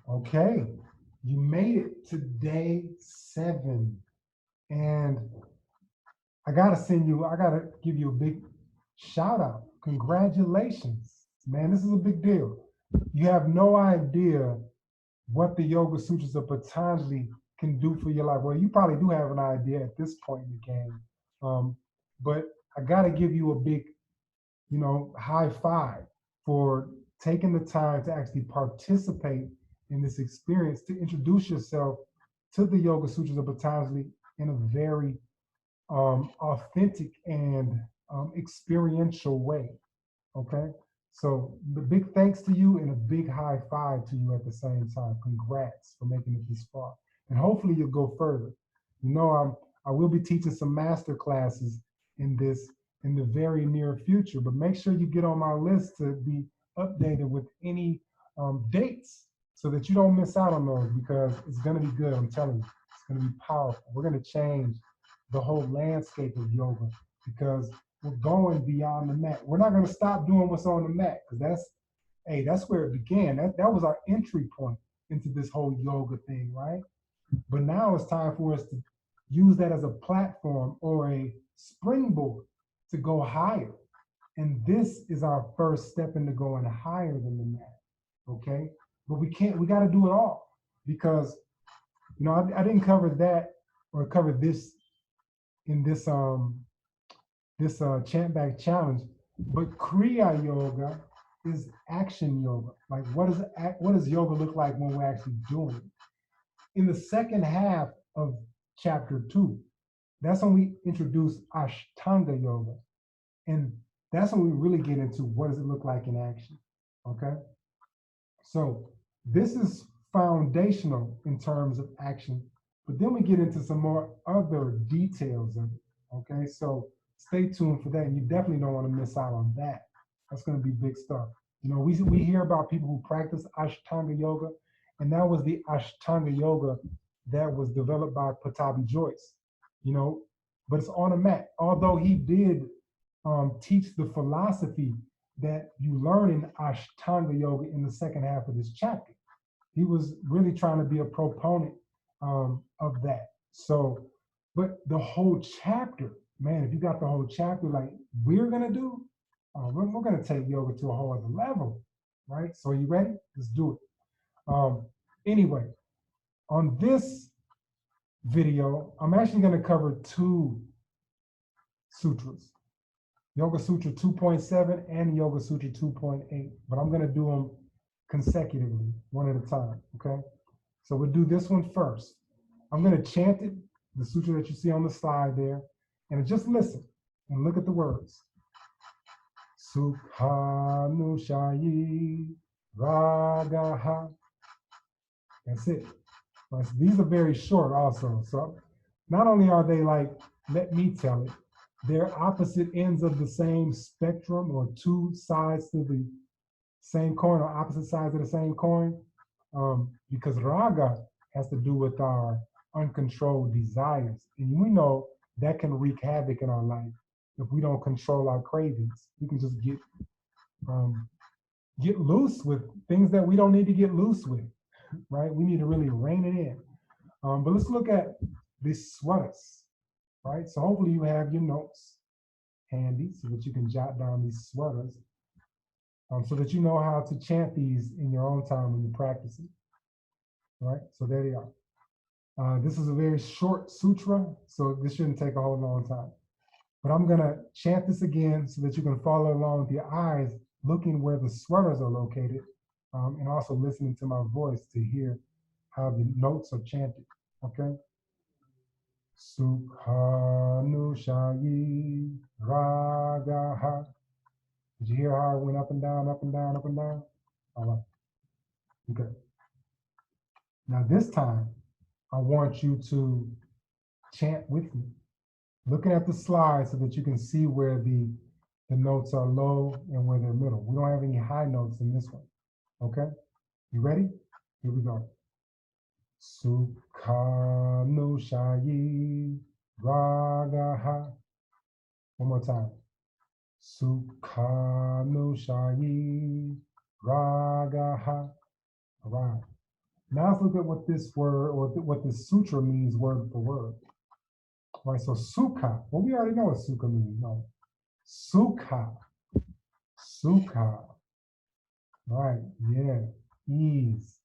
Okay, you made it to day 7. And I gotta give you a big shout out. Congratulations, man. This is a big deal. You have no idea what the Yoga Sutras of Patanjali can do for your life. Well, you probably do have an idea at this point in the game. But I gotta give you a big, high five for taking the time to actually participate in this experience, to introduce yourself to the Yoga Sutras of Patanjali in a very authentic and experiential way. Okay, so the big thanks to you and a big high five to you at the same time. Congrats for making it this far, and hopefully you'll go further. I will be teaching some master classes in this in the very near future, but make sure you get on my list to be updated with any dates so that you don't miss out on those, because it's going to be good. I'm telling you, it's going to be powerful. We're going to change the whole landscape of yoga, because we're going beyond the mat. We're not going to stop doing what's on the mat, because that's where it began. That was our entry point into this whole yoga thing, right? But now it's time for us to use that as a platform or a springboard to go higher. And this is our first step into going higher than the mat. Okay? But we got to do it all, because I didn't cover that or cover this in this ChantBack challenge, but Kriya Yoga is action yoga. Like, what does yoga look like when we're actually doing it? In the second half of chapter 2, that's when we introduce Ashtanga Yoga, and that's when we really get into what does it look like in action. Okay, so this is foundational in terms of action, but then we get into some more other details of it. Okay, so stay tuned for that, and you definitely don't want to miss out on that. That's going to be big stuff. We hear about people who practice Ashtanga Yoga, and that was the Ashtanga Yoga that was developed by Patabi Joyce. But it's on a mat. Although he did teach the philosophy that you learn in Ashtanga Yoga in the second half of this chapter, he was really trying to be a proponent of that. So, but the whole chapter, man, if you got the whole chapter like we're going to do, we're going to take yoga to a whole other level, right? So are you ready? Let's do it. Anyway, on this video, I'm actually going to cover 2 sutras, Yoga Sutra 2.7 and Yoga Sutra 2.8, but I'm going to do them consecutively, one at a time, okay? So we'll do this one first. I'm going to chant it, the sutra that you see on the slide there, and just listen and look at the words. Sukhanushayi ragaha. That's it. Right, so these are very short also. So not only are they like, let me tell it, they're opposite ends of the same spectrum, or 2 sides to the same coin, or opposite sides of the same coin, because raga has to do with our uncontrolled desires. And we know that can wreak havoc in our life if we don't control our cravings. We can just get loose with things that we don't need to get loose with, right? We need to really rein it in. But let's look at the swaras, right? So hopefully you have your notes handy so that you can jot down these swaras, so that you know how to chant these in your own time when you practice it. All right, so there they are. This is a very short sutra, so this shouldn't take a whole long time. But I'm going to chant this again so that you can follow along with your eyes, looking where the swaras are located, and also listening to my voice to hear how the notes are chanted. Okay? Sukhanushayi ragaha. Did you hear how it went up and down, up and down, up and down? All right. Okay. Now this time, I want you to chant with me, looking at the slide so that you can see where the notes are low and where they're middle. We don't have any high notes in this one. Okay? You ready? Here we go. Sukhanushayi ragaha. One more time. Sukhanushayi ragaha. All right. Now let's look at what this word or what this sutra means word for word. Right, so sukha, well, we already know what sukha means. No, sukha, sukha, right, yeah, ease,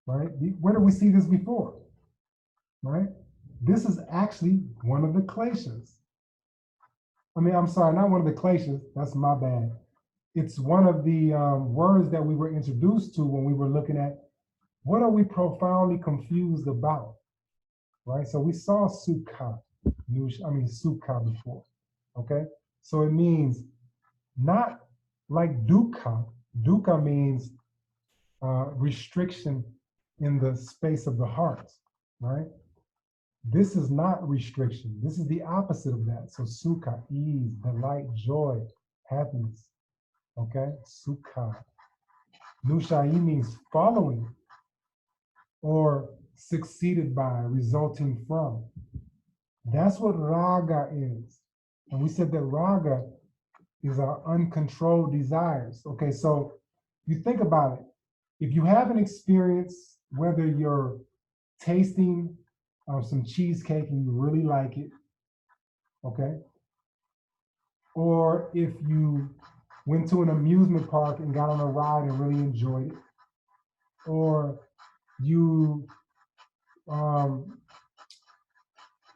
right? Where did we see this before? Right, this is actually one of the kleshas. I mean, I'm sorry, not one of the kleshas, that's my bad. It's one of the words that we were introduced to when we were looking at what are we profoundly confused about, right? So we saw sukha, sukha before, okay? So it means not like dukkha. Dukkha means restriction in the space of the heart, right? This is not restriction. This is the opposite of that. So sukha, ease, delight, joy, happiness, okay? Sukha. Nushayi means following or succeeded by, resulting from. That's what raga is. And we said that raga is our uncontrolled desires. Okay, so you think about it. If you have an experience, whether you're tasting some cheesecake and you really like it, okay, or if you went to an amusement park and got on a ride and really enjoyed it, or you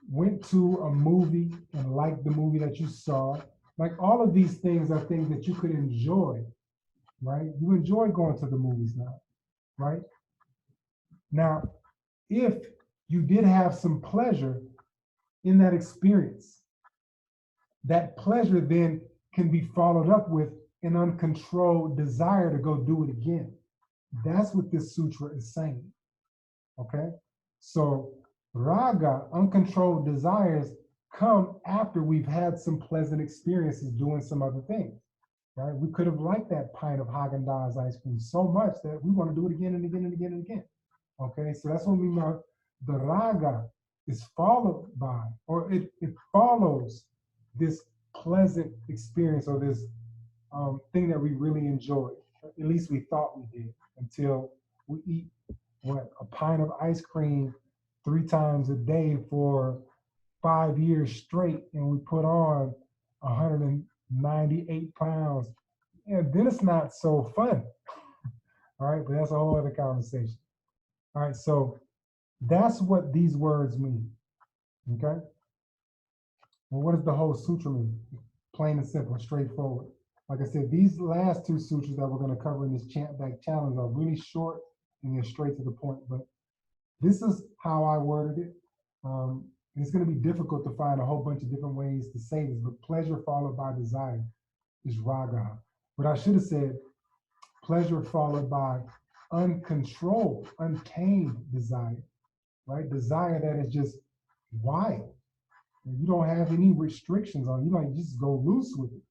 went to a movie and liked the movie that you saw, like all of these things are things that you could enjoy, right? You enjoy going to the movies now, right? Now, if you did have some pleasure in that experience, that pleasure then can be followed up with an uncontrolled desire to go do it again. That's what this sutra is saying, okay? So raga, uncontrolled desires, come after we've had some pleasant experiences doing some other things, right? We could have liked that pint of Haagen-Dazs ice cream so much that we want to do it again and again and again and again, okay? So that's what we mean. The raga is followed by, or it follows this pleasant experience or this thing that we really enjoyed. At least we thought we did, until we eat a pint of ice cream 3 times a day for 5 years straight, and we put on 198 pounds. Yeah, then it's not so fun. All right, but that's a whole other conversation. All right, so that's what these words mean. Okay. Well, what does the whole sutra mean? Plain and simple, straightforward. Like I said, these last 2 sutras that we're going to cover in this ChantBack challenge are really short and they're straight to the point, but this is how I worded it. It's going to be difficult to find a whole bunch of different ways to say this, but pleasure followed by desire is raga. But I should have said pleasure followed by uncontrolled, untamed desire, right? Desire that is just wild. You don't have any restrictions on it. You might just go loose with it,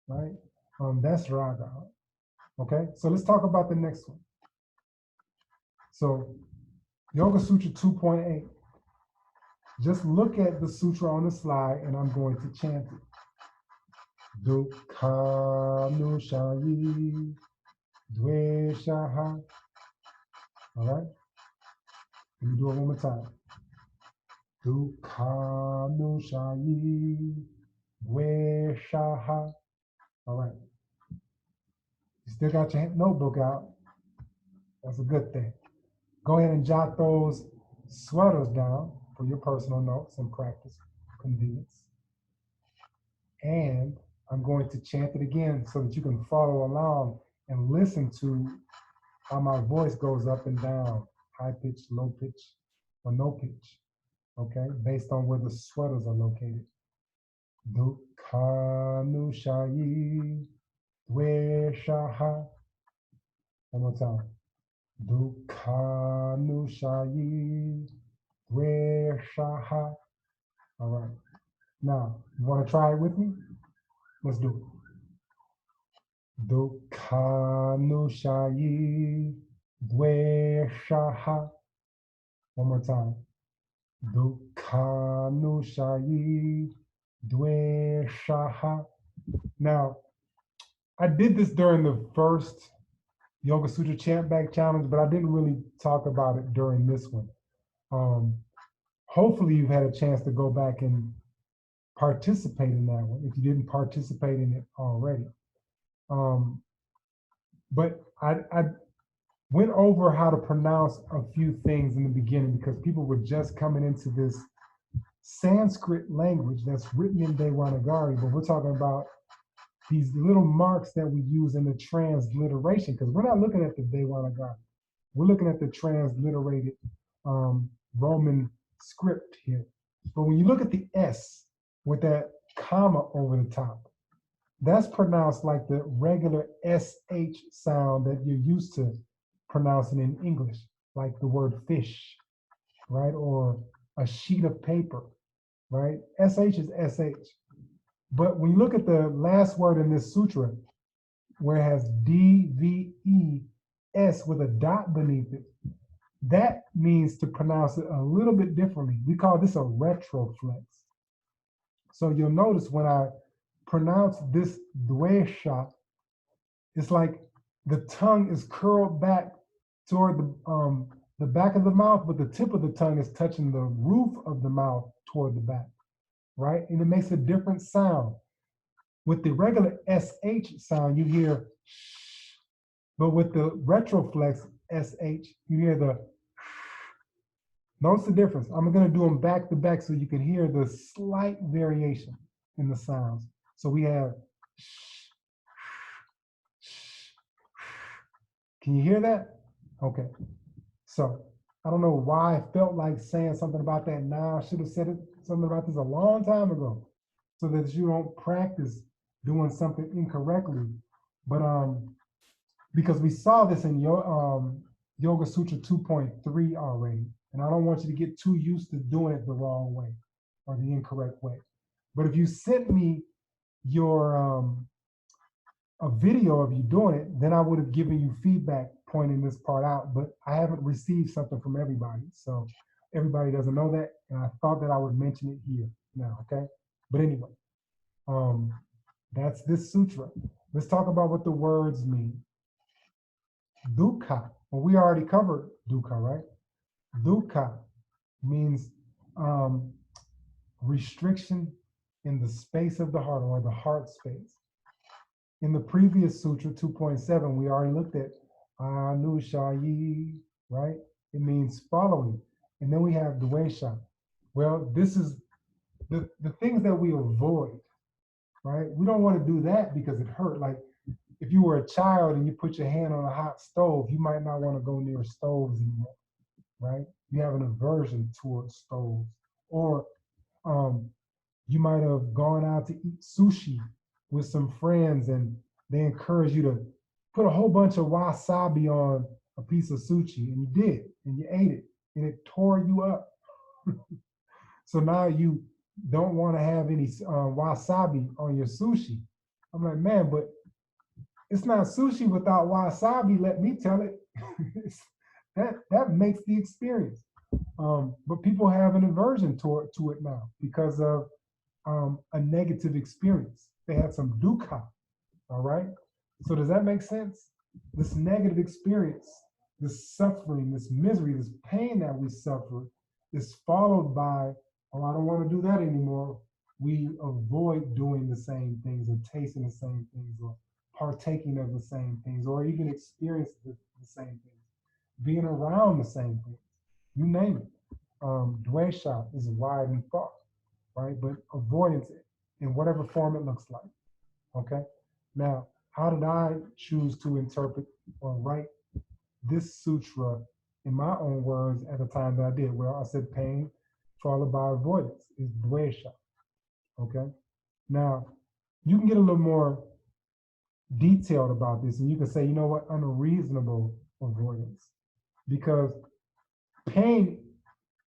right? That's raga. Okay, so let's talk about the next one. So Yoga Sutra 2.8. Just look at the sutra on the slide and I'm going to chant it. Dukkhanushayi dveshaha. All right? Let me do it one more time. Dukkhanushayi dveshaha. All right. You still got your notebook out. That's a good thing. Go ahead and jot those sūtras down for your personal notes and practice convenience. And I'm going to chant it again so that you can follow along and listen to how my voice goes up and down, high pitch, low pitch, or no pitch, okay, based on where the sūtras are located. Dukkhanushayi dveshaha. One more time. Dukkhanushayi dveshaha. All right. Now, you want to try it with me? Let's do it. Dukkhanushayi dveshaha. One more time. Dukkhanushayi dveshaha. Now, I did this during the first Yoga Sutra ChantBack Challenge, but I didn't really talk about it during this one. Hopefully you've had a chance to go back and participate in that one if you didn't participate in it already. But I went over how to pronounce a few things in the beginning because people were just coming into this Sanskrit language that's written in Devanagari, but we're talking about these little marks that we use in the transliteration, because we're not looking at the Devanagari. We're looking at the transliterated Roman script here. But when you look at the S with that comma over the top, that's pronounced like the regular SH sound that you're used to pronouncing in English, like the word fish, right? Or a sheet of paper, right? SH is SH. But when you look at the last word in this sutra, where it has DVES with a dot beneath it, that means to pronounce it a little bit differently. We call this a retroflex. So you'll notice when I pronounce this dvesha, it's like the tongue is curled back toward the back of the mouth, but the tip of the tongue is touching the roof of the mouth toward the back, right? And it makes a different sound. With the regular SH sound, you hear sh, but with the retroflex SH, you hear the notice the difference. I'm going to do them back to back so you can hear the slight variation in the sounds. So we have can you hear that? Okay. So I don't know why I felt like saying something about that now. I should have said something about this a long time ago so that you don't practice doing something incorrectly. But because we saw this in your Yoga Sutra 2.3 already, and I don't want you to get too used to doing it the wrong way or the incorrect way. But if you sent me your a video of you doing it, then I would have given you feedback pointing this part out, but I haven't received something from everybody. So everybody doesn't know that. And I thought that I would mention it here now, okay? But anyway, that's this sutra. Let's talk about what the words mean. Dukkha, well, we already covered dukkha, right? Dukkha means restriction in the space of the heart or the heart space. In the previous sutra 2.7, we already looked at anushayi, right? It means following. And then we have dvesha. Well, this is the things that we avoid, right? We don't want to do that because it hurt. Like if you were a child and you put your hand on a hot stove, you might not want to go near stoves anymore, right? You have an aversion towards stoves. Or you might have gone out to eat sushi with some friends and they encourage you to put a whole bunch of wasabi on a piece of sushi, and you did, and you ate it, and it tore you up. So now you don't want to have any wasabi on your sushi. I'm like, man, but it's not sushi without wasabi, let me tell it. that makes the experience. But people have an aversion to it now because of a negative experience. They had some dukkha, all right? So does that make sense? This negative experience, this suffering, this misery, this pain that we suffer is followed by, oh, I don't want to do that anymore. We avoid doing the same things or tasting the same things or partaking of the same things or even experiencing the same things, being around the same things, you name it. Dvesha is wide and far, right? But avoidance in whatever form it looks like, okay? Now, how did I choose to interpret or write this sutra in my own words at the time that I did? Well, I said pain followed by avoidance is dvesha, okay? Now, you can get a little more detailed about this and you can say, you know what, unreasonable avoidance. Because pain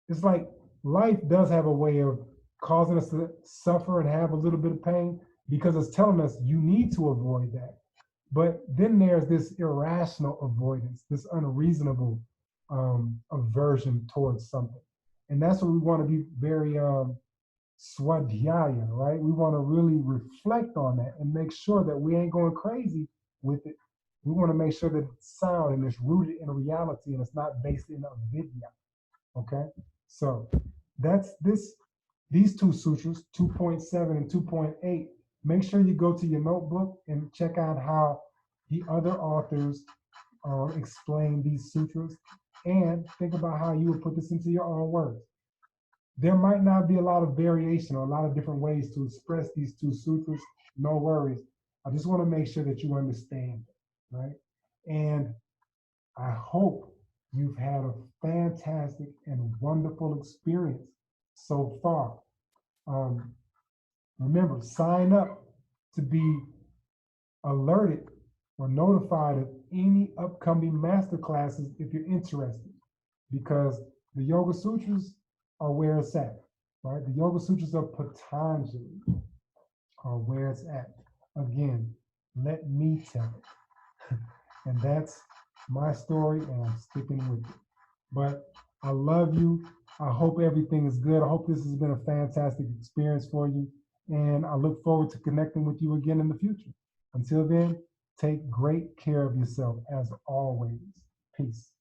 is like life does have a way of causing us to suffer and have a little bit of pain because it's telling us you need to avoid that. But then there's this irrational avoidance, this unreasonable aversion towards something. And that's what we want to be very swadhyaya, right? We want to really reflect on that and make sure that we ain't going crazy with it We want to make sure that it's sound and it's rooted in reality and it's not based in a video. Okay, so that's these two sutras, 2.7 and 2.8. Make sure you go to your notebook and check out how the other authors explain these sutras, and think about how you would put this into your own words. There might not be a lot of variation or a lot of different ways to express these two sutras. No worries. I just want to make sure that you understand, right? And I hope you've had a fantastic and wonderful experience so far. Remember, sign up to be alerted or notified of any upcoming master classes if you're interested, because the Yoga Sutras are where it's at, right? The Yoga Sutras of Patanjali are where it's at. Again, let me tell it. And that's my story, and I'm sticking with it. But I love you. I hope everything is good. I hope this has been a fantastic experience for you. And I look forward to connecting with you again in the future. Until then, take great care of yourself as always. Peace.